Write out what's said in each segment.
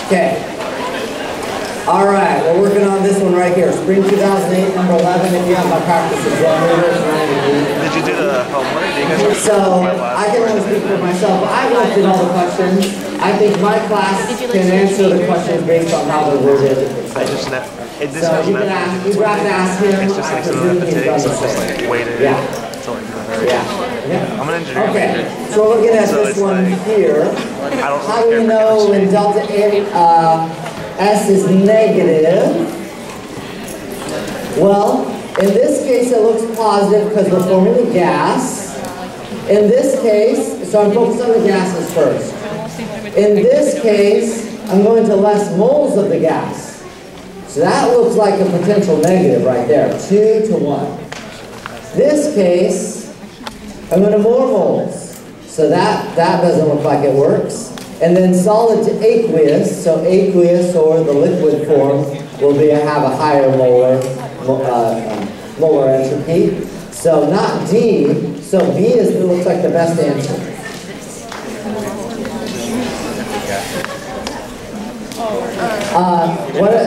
Okay. All right, we're working on this one right here. Spring 2008, number 11. If you have my practice exam readers, did you do the homework? Do you guys so I can only speak for myself. I looked at all the questions. I think my class can answer the questions based on how they're worded. I just know. So you can ask. You have to ask him. It's just like something that takes. So it's just like waited. Yeah. Until like Yeah. I'm an engineer. Okay. So we're looking at this one here. How do we know when delta S is negative? Well, in this case it looks positive because we're forming a gas. In this case, so I'm focused on the gases first. In this case, I'm going to less moles of the gas. So that looks like a potential negative right there, 2 to 1. This case, I'm going to more moles. So that doesn't look like it works. And then solid to aqueous, so aqueous or the liquid form will have a higher molar entropy. So not D, so B looks like the best answer.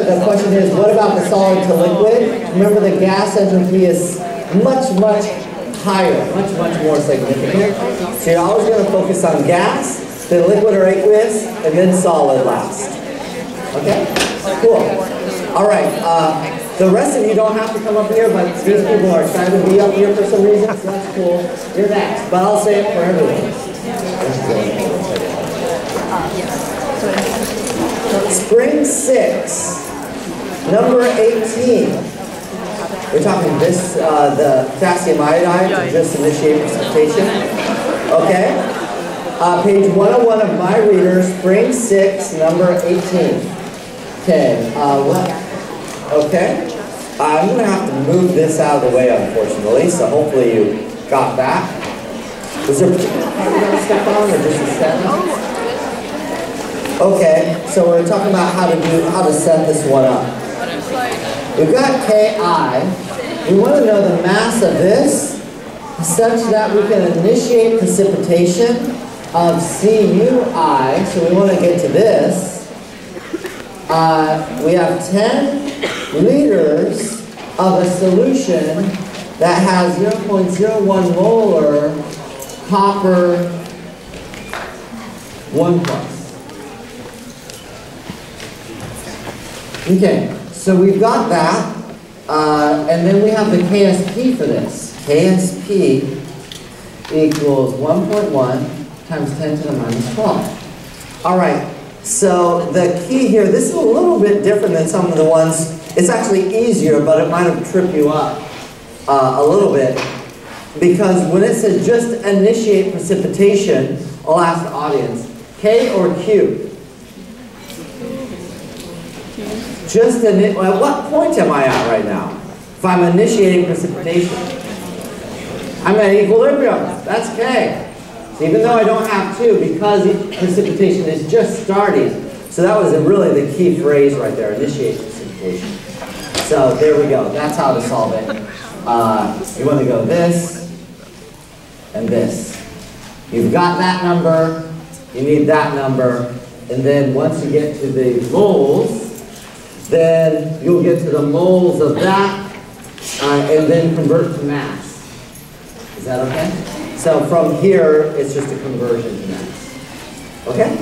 The question is, what about the solid to liquid? Remember the gas entropy is much, much higher, much, much more significant. So you're always going to focus on gas, then liquid or aqueous, and then solid last. Okay? Cool. All right. The rest of you don't have to come up here, but these people are trying to be up here for some reason, so that's cool. You're next, but I'll say it for everyone. Spring 6, number 18. We're talking this, the potassium iodide to just initiate precipitation. Okay? Page 101 of my reader, Spring 6, number 18. Okay, okay. I'm going to have to move this out of the way, unfortunately, so hopefully you got that. Was there a particular part you want to step on, or just a step? Okay, so we're talking about how to set this one up. We've got Ki. We want to know the mass of this such that we can initiate precipitation of Cui. So we want to get to this. We have 10 liters of a solution that has 0.01 molar copper 1+. Okay, so we've got that, and then we have the KSP for this. KSP equals 1.1 times 10 to the minus 12. All right, so the key here, this is a little bit different than some of the ones. It's actually easier, but it might have tripped you up a little bit. Because when it says just initiate precipitation, I'll ask the audience, K or Q? Just at what point am I at right now? If I'm initiating precipitation, I'm at equilibrium. That's K. So even though I don't have 2, because precipitation is just starting. So that was really the key phrase right there: initiate precipitation. So there we go. That's how to solve it. You want to go this and this. You've got that number. You need that number, and then once you get to the moles, then you'll get to the moles of that, and then convert to mass. Is that okay? So from here, it's just a conversion to mass. Okay?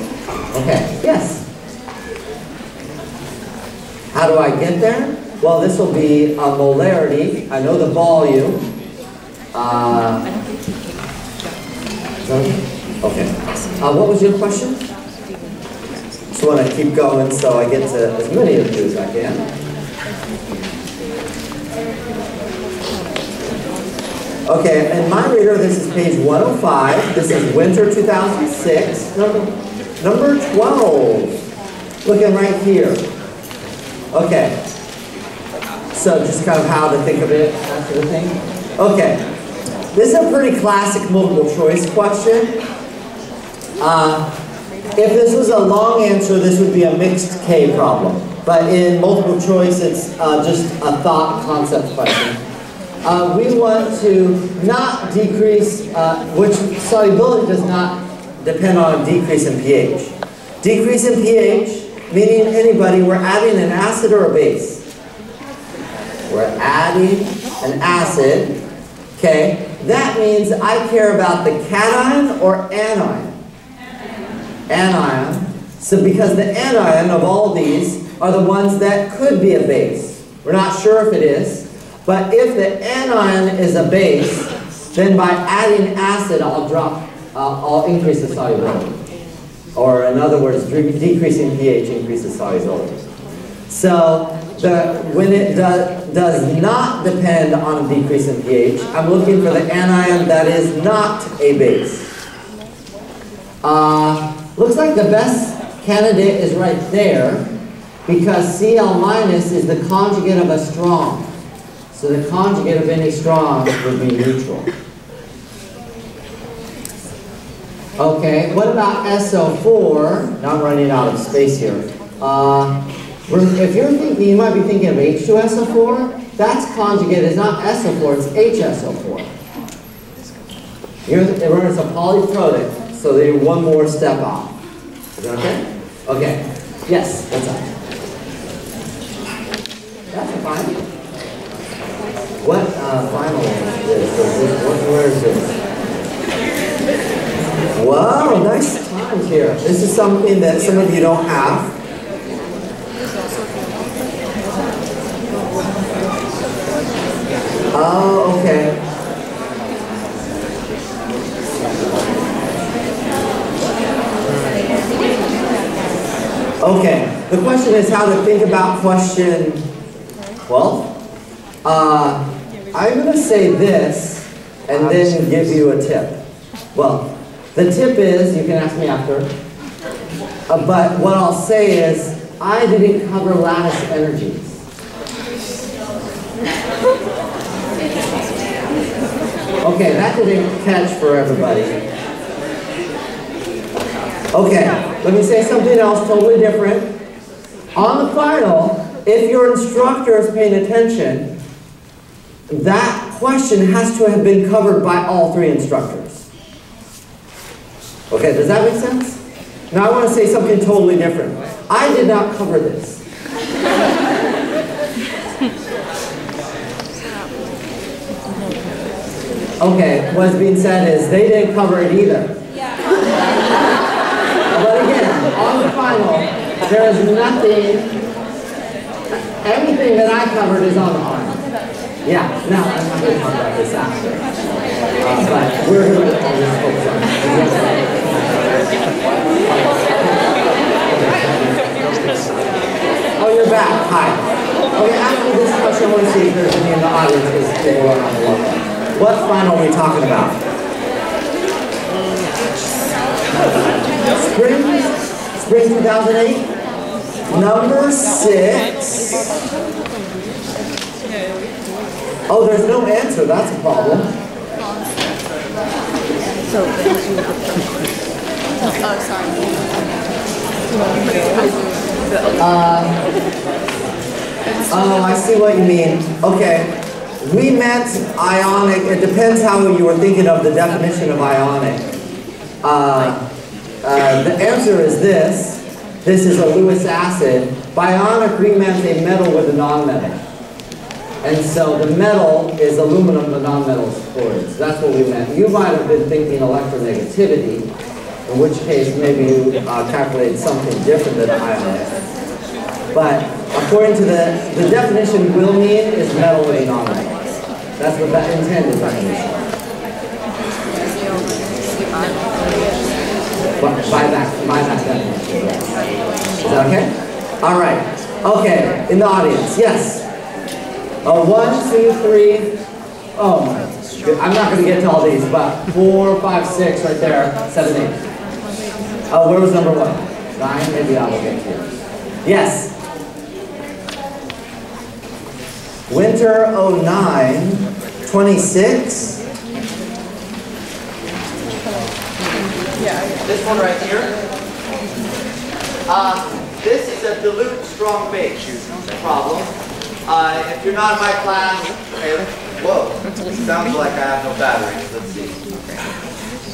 Okay, yes? How do I get there? Well, this will be a molarity. I know the volume. Okay. What was your question? Just want to keep going so I get to as many of you as I can. Okay, in my reader, this is page 105. This is winter 2006, number 12. Looking right here. Okay. So just kind of how to think of it, that sort of thing. Okay. This is a pretty classic multiple choice question. If this was a long answer, this would be a mixed K problem. But in multiple choice, it's just a thought concept question. We want to not decrease, which solubility does not depend on a decrease in pH. Decrease in pH meaning anybody, we're adding an acid or a base? We're adding an acid, okay? That means I care about the cation or anion. Anion. So because the anion of all these are the ones that could be a base. We're not sure if it is, but if the anion is a base, then by adding acid, I'll increase the solubility. Or in other words, decreasing pH increases solubility. So when it does not depend on a decrease in pH, I'm looking for the anion that is not a base. Looks like the best candidate is right there, because Cl- is the conjugate of a strong. So the conjugate of any strong would be neutral. Okay, what about SO4? Now I'm running out of space here. If you're thinking, you might be thinking of H2SO4. That's conjugate is not SO4, it's HSO4. It's a polyprotic, so they're one more step off. Is that okay? Okay. Yes, what's up? That's fine. What final is this? Where is this? Wow, nice times here. This is something that some of you don't have. Oh, okay. Okay, the question is how to think about question 12. I'm going to say this and then give you a tip. Well, the tip is, you can ask me after, but what I'll say is, I didn't cover lattice energies. Okay, that didn't catch for everybody. Okay, let me say something else totally different. On the final, if your instructor is paying attention, that question has to have been covered by all three instructors. Okay, does that make sense? Now I want to say something totally different. I did not cover this. Okay, what's being said is they didn't cover it either. But again, on the final, there is nothing, everything that I covered is on the final. Yeah, now I'm not going to talk about this after. But we're going to just focus on it. Oh, you're back. Hi. Okay, after this question, I want to see if there's any in the audience because people are on the level. What final are we talking about? Spring 2008? Number 6. Oh, there's no answer. That's a problem. Oh, I see what you mean. Okay. We meant ionic. It depends how you were thinking of the definition of ionic. The answer is this. This is a Lewis acid. By ionic, we meant a metal with a nonmetal. And so the metal is aluminum, the nonmetal is chlorine. So that's what we meant. You might have been thinking electronegativity, in which case maybe you calculated something different than ionic. But according to the definition will mean is metal with a nonmetal. That's what that intended definition. By that definition. Is that okay? All right. Okay. In the audience, yes. 1, 2, 3. Oh my. I'm not going to get to all these, but 4, 5, 6 right there. 7, 8. Oh, where was number 1? 9. Maybe I will get to it. Yes. Winter 09, 26. This one right here. This is a dilute strong base problem. If you're not in my class, okay, whoa, sounds like I have no batteries. Let's see.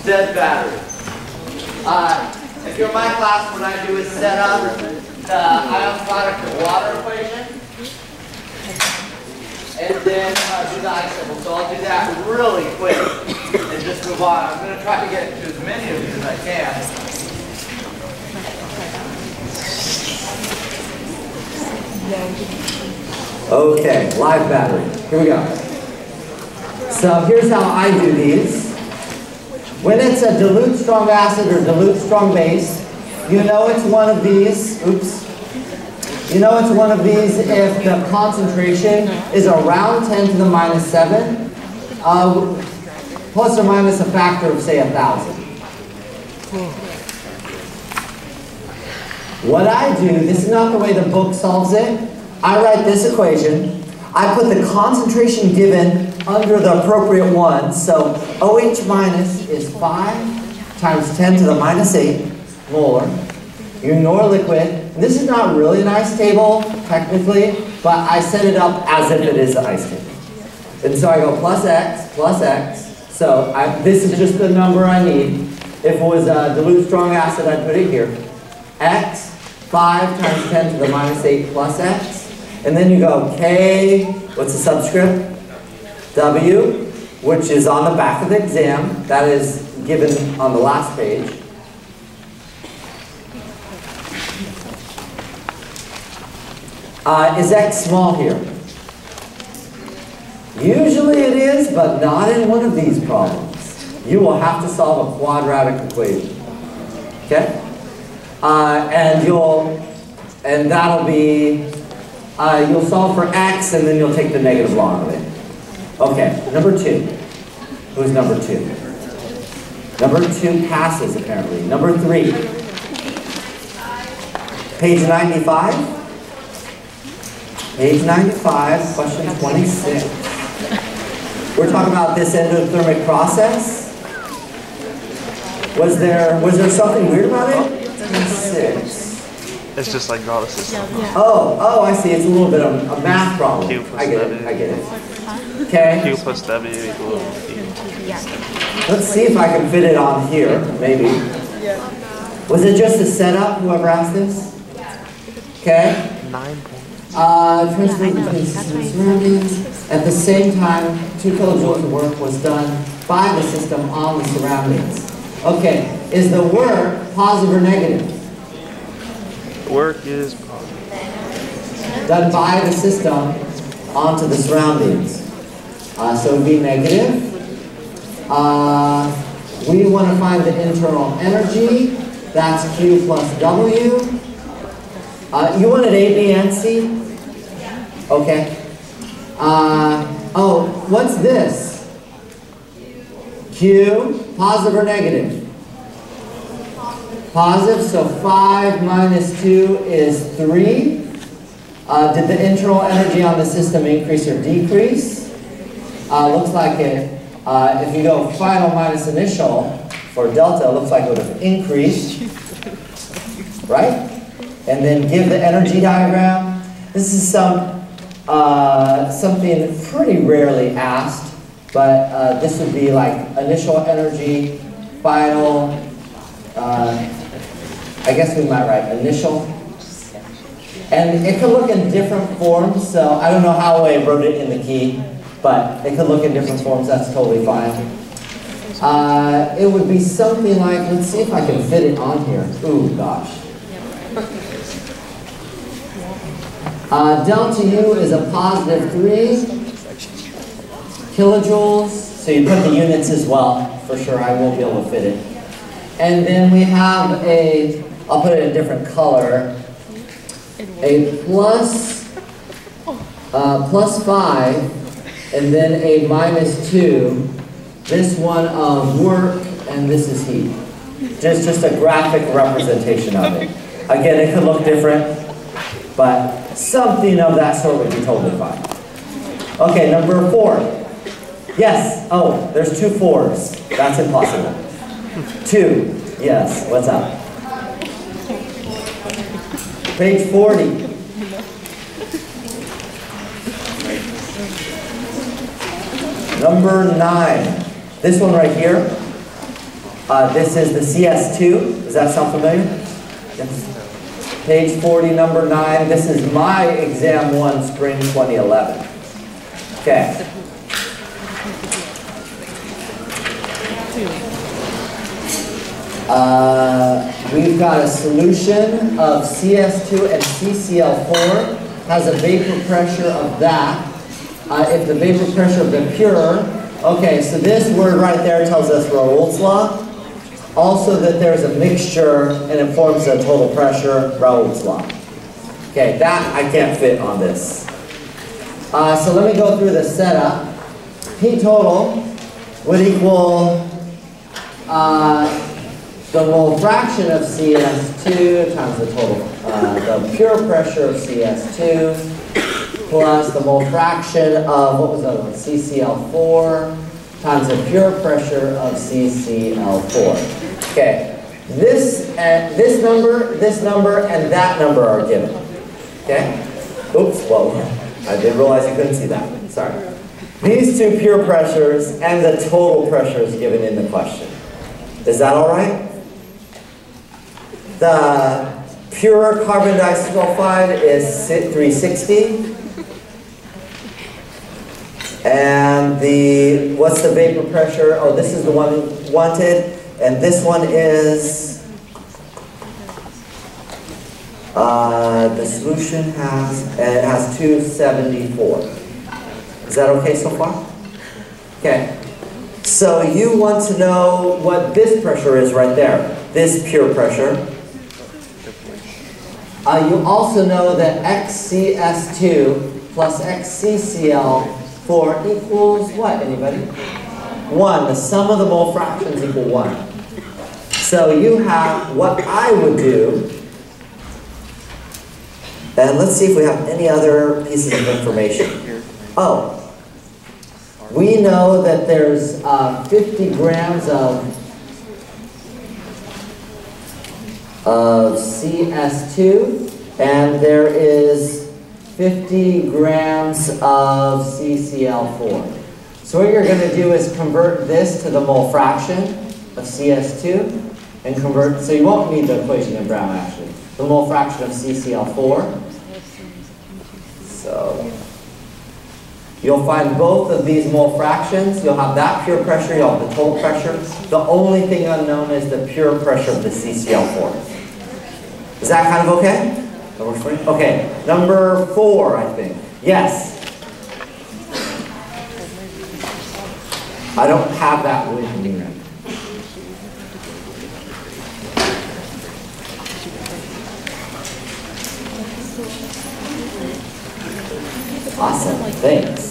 Dead battery. If you're in my class, what I do is set up the ion product of water equation, and then do the icicle. So I'll do that really quick and just move on. I'm going to try to get to as many of these as I can. Okay, live battery. Here we go. So here's how I do these. When it's a dilute strong acid or dilute strong base, you know it's one of these. Oops. You know it's one of these if the concentration is around 10 to the minus 7, plus or minus a factor of, say, 1,000. What I do, this is not the way the book solves it. I write this equation. I put the concentration given under the appropriate one. So OH minus is 5 times 10 to the minus 8 molar. You ignore liquid. And this is not really an ice table, technically, but I set it up as if it is the ice table. And so I go plus X, plus X. So this is just the number I need. If it was a dilute strong acid, I'd put it here. X, 5 times 10 to the minus 8 plus X. And then you go K, what's the subscript? W, which is on the back of the exam. That is given on the last page. Is X small here? Usually it is, but not in one of these problems. You will have to solve a quadratic equation. Okay? And that'll be, you'll solve for X and then you'll take the negative log of it. Okay, number 2. Who's number 2? Number 2 passes apparently. Number 3. Page 95. Page 95, question 26. We're talking about this endothermic process. Was there something weird about it? 26. It's just like draw the system. Oh, I see. It's a little bit of a math problem. Q plus I get W. it. I get it. Okay. Q plus W equals E. Let's see if I can fit it on here. Maybe. Was it just a setup? Whoever asked this. Okay. 9 points. Transfer between surroundings. At the same time, 2 kilojoules of work was done by the system on the surroundings. Okay, is the work positive or negative? Work is Done by the system onto the surroundings. So it would be negative. We want to find the internal energy. That's Q plus W. You wanted A, B, and C? Okay. Oh, what's this? Q, positive or negative? Positive, so 5 minus 2 is 3. Did the internal energy on the system increase or decrease? Looks like it. If you go final minus initial for delta, it looks like it would have increased. Right? And then give the energy diagram. This is something pretty rarely asked, but this would be like initial energy, final, I guess we might write initial. And it could look in different forms, so I don't know how I wrote it in the key, but it could look in different forms, that's totally fine. It would be something like, let's see if I can fit it on here. Ooh, gosh. Delta U is a positive 3 kilojoules. So you put the units as well, for sure. I won't be able to fit it. And then we have a, I'll put it in a different color, a plus 5, and then a minus 2. This one of work, and this is heat. Just a graphic representation of it. Again, it could look different, but something of that sort would be totally fine. Okay, number 4. Yes. Oh, there's 2 4s. That's impossible. 2. Yes. What's up? Page 40. Number 9. This one right here. This is the CS2. Does that sound familiar? Yes. Page 40, number 9. This is my exam 1, spring 2011. Okay. We've got a solution of CS2 and CCl4 has a vapor pressure of that. If the vapor pressure of the pure, okay, so this word right there tells us Raoult's law. Also that there's a mixture and it forms a total pressure, Raoult's law. Okay, that I can't fit on this. So let me go through the setup. P total would equal the mole fraction of CS2 times the total, the pure pressure of CS2 plus the mole fraction of, what was that one, CCl4 times the pure pressure of CCl4. Okay, this number, and that number are given. Okay? Oops, whoa. I didn't realize you couldn't see that. Sorry. These two pure pressures and the total pressure is given in the question. Is that all right? The pure carbon disulfide is 360. And what's the vapor pressure? Oh, this is the one wanted. And this one is, the solution has 274. Is that okay so far? Okay. So you want to know what this pressure is right there, this pure pressure. You also know that XCS2 plus XCCl4 equals what, anybody? 1. The sum of the mole fractions equal 1. So you have what I would do, and let's see if we have any other pieces of information. Oh, we know that there's 50 grams of CS2, and there is 50 grams of CCl4. So what you're going to do is convert this to the mole fraction of CS2, and convert, so you won't need the equation in Brown actually, the mole fraction of CCl4. So you'll find both of these mole fractions. You'll have that pure pressure, you'll have the total pressure. The only thing unknown is the pure pressure of the CCl4. Is that kind of okay? That works for you? Okay, number 4, I think. Yes? I don't have that with me. Awesome, thanks.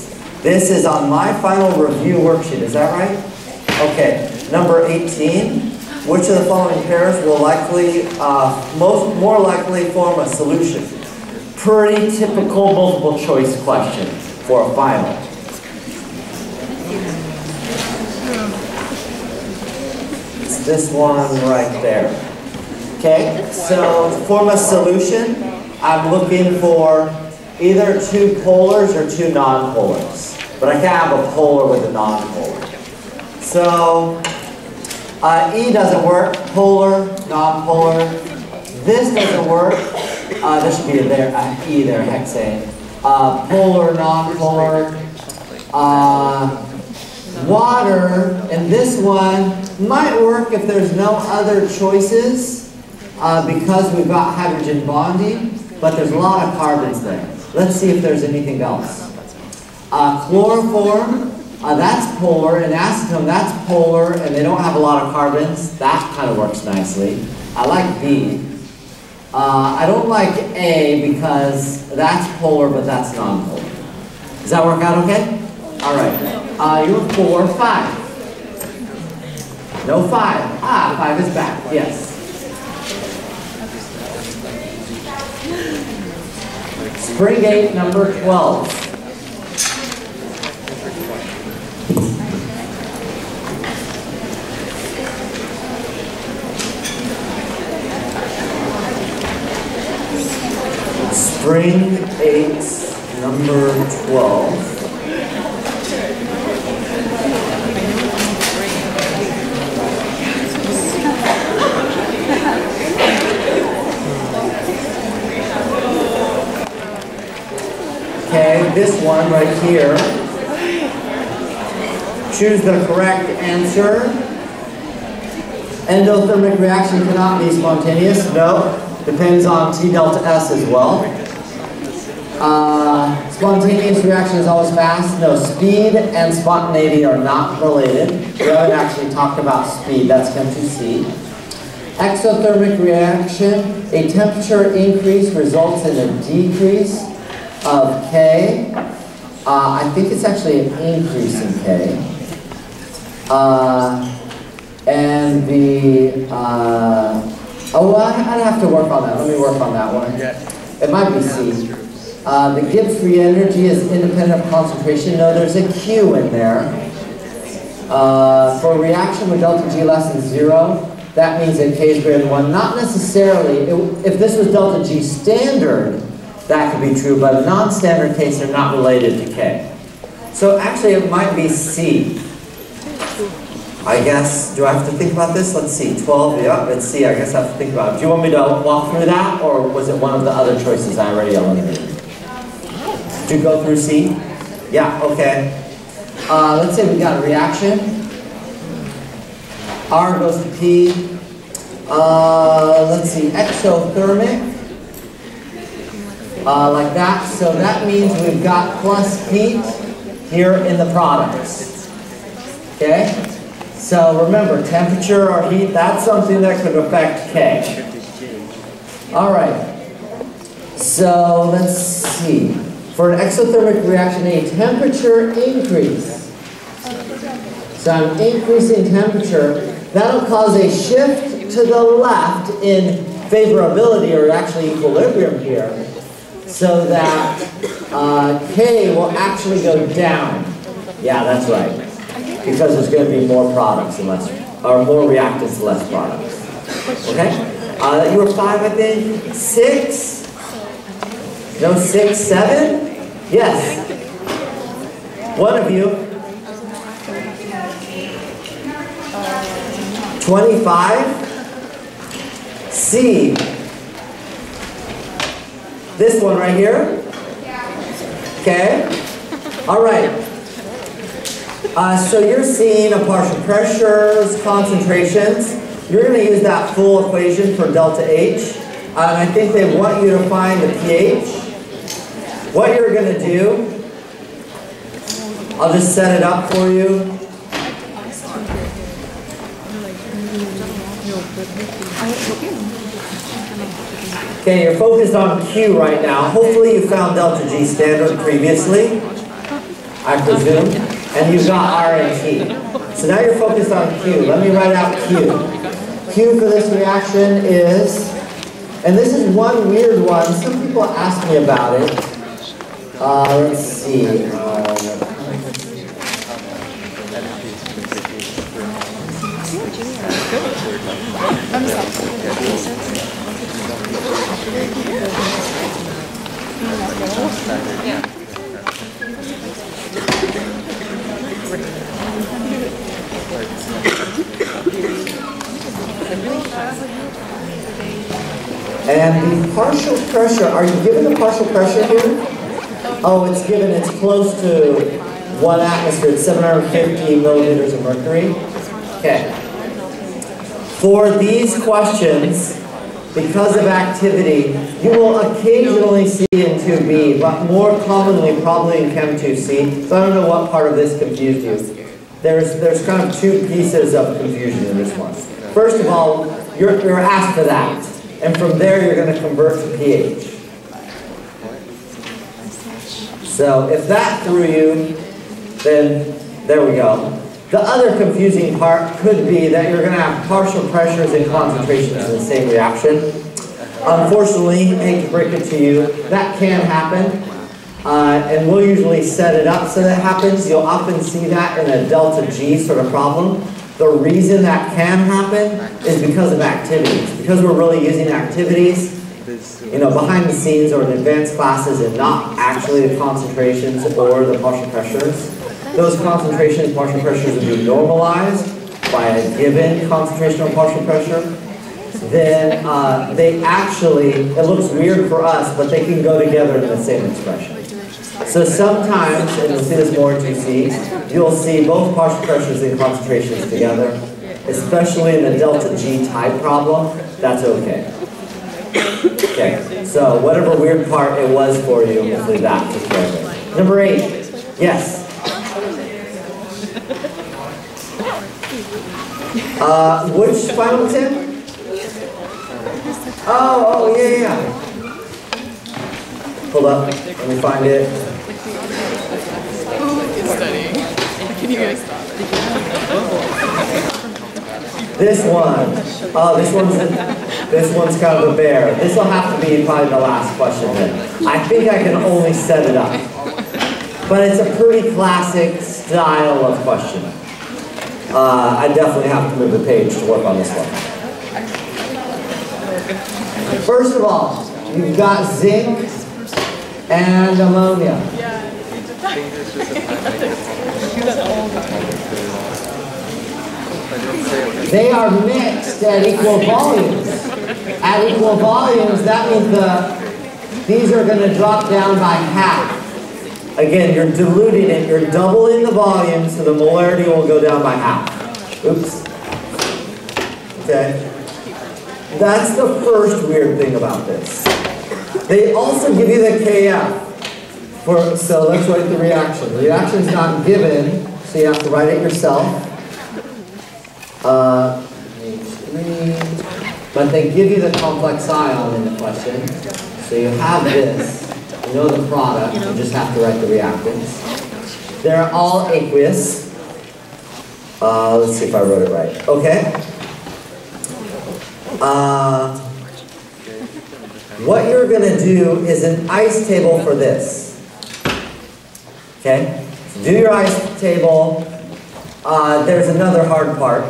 This is on my final review worksheet, is that right? Okay, number 18. Which of the following pairs will likely, more likely form a solution? Pretty typical multiple choice question for a final. It's this one right there. Okay, so to form a solution, I'm looking for either 2 polars or 2 non-polars. But I can't have a polar with a non-polar. So, E doesn't work, polar, non-polar. This doesn't work. There should be a there, E there, hexane. Polar, non-polar. Water, and this one might work if there's no other choices because we've got hydrogen bonding, but there's a lot of carbons there. Let's see if there's anything else. Chloroform. That's polar, and acetone, that's polar, and they don't have a lot of carbons. That kind of works nicely. I like B. I don't like A because that's polar, but that's non-polar. Does that work out okay? All right. You're 4, 5. No 5. 5 is back, yes. Spring 8, number 12. Spring 8, number 12. like this one right here. Choose the correct answer. Endothermic reaction cannot be spontaneous. No. Depends on T delta S as well. Spontaneous reaction is always fast. No, speed and spontaneity are not related. We haven't actually talked about speed. That's Chem 2C. Exothermic reaction, a temperature increase results in a decrease of K. I think it's actually an increase in K. And the, I'd have to work on that. Let me work on that one. It might be C. The Gibbs free energy is independent of concentration. No, there's a Q in there. For a reaction with delta G less than 0, that means that K is greater than 1. Not necessarily. If this was delta G standard, that could be true, but in a non-standard case, they're not related to K. So actually, it might be C. I guess, do I have to think about this? Let's see, 12, yeah, it's C, I guess I have to think about it. Do you want me to walk through that, or was it one of the other choices I already eliminated? Did you go through C? Yeah, okay. Let's say we got a reaction. R goes to P. Let's see, exothermic. Like that, so that means we've got plus heat here in the products. Okay? So remember, temperature or heat, that's something that could affect K. All right. So let's see. For an exothermic reaction, a temperature increase. So I'm increasing temperature. That'll cause a shift to the left in favorability, or actually equilibrium here, so that K will actually go down. Yeah, that's right. Because there's going to be more products and less, or more reactants and less products. Okay? You were 5, I think. 6? No, 6, 7? Yes. One of you. 25? C. This one right here? Okay? All right. So you're seeing a partial pressures, concentrations. You're going to use that full equation for delta H. And I think they want you to find the pH. What you're going to do, I'll just set it up for you. Okay, you're focused on Q right now. Hopefully you found delta G standard previously, I presume. And you've got R and T. So now you're focused on Q. Let me write out Q. Q for this reaction is, and this is one weird one. Some people ask me about it. Let's see. And the partial pressure, are you given the partial pressure here? Oh, it's given, it's close to 1 atmosphere, it's 750 milliliters of mercury. Okay. For these questions, because of activity, you will occasionally see in 2B, but more commonly probably in Chem 2C. So I don't know what part of this confused you. There's kind of 2 pieces of confusion in this one. First of all, you're asked for that. And from there, you're going to convert to pH. So if that threw you, then there we go. The other confusing part could be that you're going to have partial pressures and concentrations in the same reaction. Unfortunately, I hate to break it to you, that can happen. And we'll usually set it up so that happens. You'll often see that in a delta G sort of problem. The reason that can happen is because of activities. Because we're really using activities, you know, behind the scenes or in advanced classes and not actually the concentrations or the partial pressures. Those concentrations, partial pressures will be normalized by a given concentration or partial pressure. Then they actually, it looks weird for us, but they can go together in the same expression. So sometimes, and you'll see this more in 2C, you'll see both partial pressures and concentrations together, especially in the delta G type problem. That's okay. Okay, so whatever weird part it was for you, hopefully that took care of it. Number 8. Yes? Which final exam? Oh, yeah. Hold up, let me find it. Who is studying? Can you guys stop? This one. Oh, this one's kind of a bear. This will have to be probably the last question then. I think I can only set it up. But it's a pretty classic style of question. I definitely have to move the page to work on this one. First of all, you've got zinc and ammonia. They are mixed at equal volumes. At equal volumes, that means these are going to drop down by half. Again, you're diluting it, you're doubling the volume, so the molarity will go down by half. Oops. Okay. That's the first weird thing about this. They also give you the KF. So let's write the reaction. The reaction's not given, so you have to write it yourself. But they give you the complex ion in the question. So you have this. You know the product, you just have to write the reactants. They're all aqueous. Let's see if I wrote it right. Okay. What you're going to do is an ice table for this. Okay? So do your ice table. There's another hard part.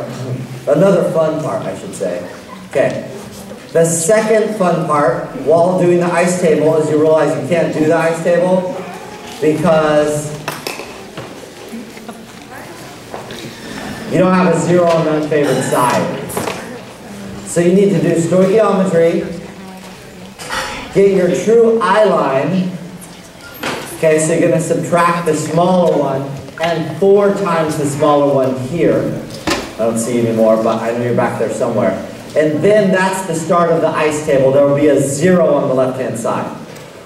Another fun part, I should say. Okay. The second fun part, while doing the ice table, is you realize you can't do the ice table because you don't have a zero on the unfavored side. So you need to do stoichiometry, get your true I line. Okay, so you're going to subtract the smaller one and 4 times the smaller one here. I don't see you anymore, but I know you're back there somewhere. And then that's the start of the ice table. There will be a 0 on the left-hand side.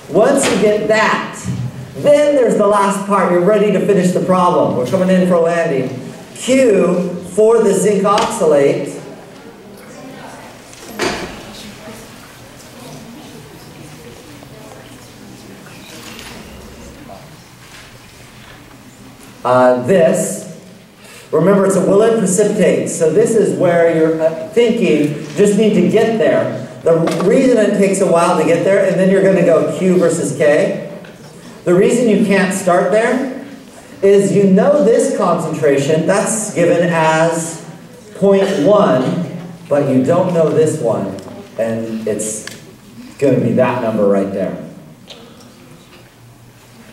Once you get that, then there's the last part. You're ready to finish the problem. We're coming in for a landing. Q for the zinc oxalate. Remember, it's a Willett precipitate, so this is where you're thinking, just need to get there. The reason it takes a while to get there, and then you're going to go Q versus K, the reason you can't start there is you know this concentration, that's given as 0.1, but you don't know this one, and it's going to be that number right there.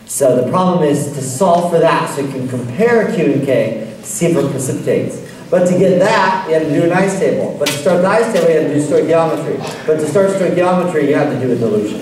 So the problem is to solve for that so you can compare Q and K to see if it precipitates. But to get that, you have to do an ice table. But to start the ice table, you have to do stoichiometry. But to start stoichiometry, you have to do a dilution.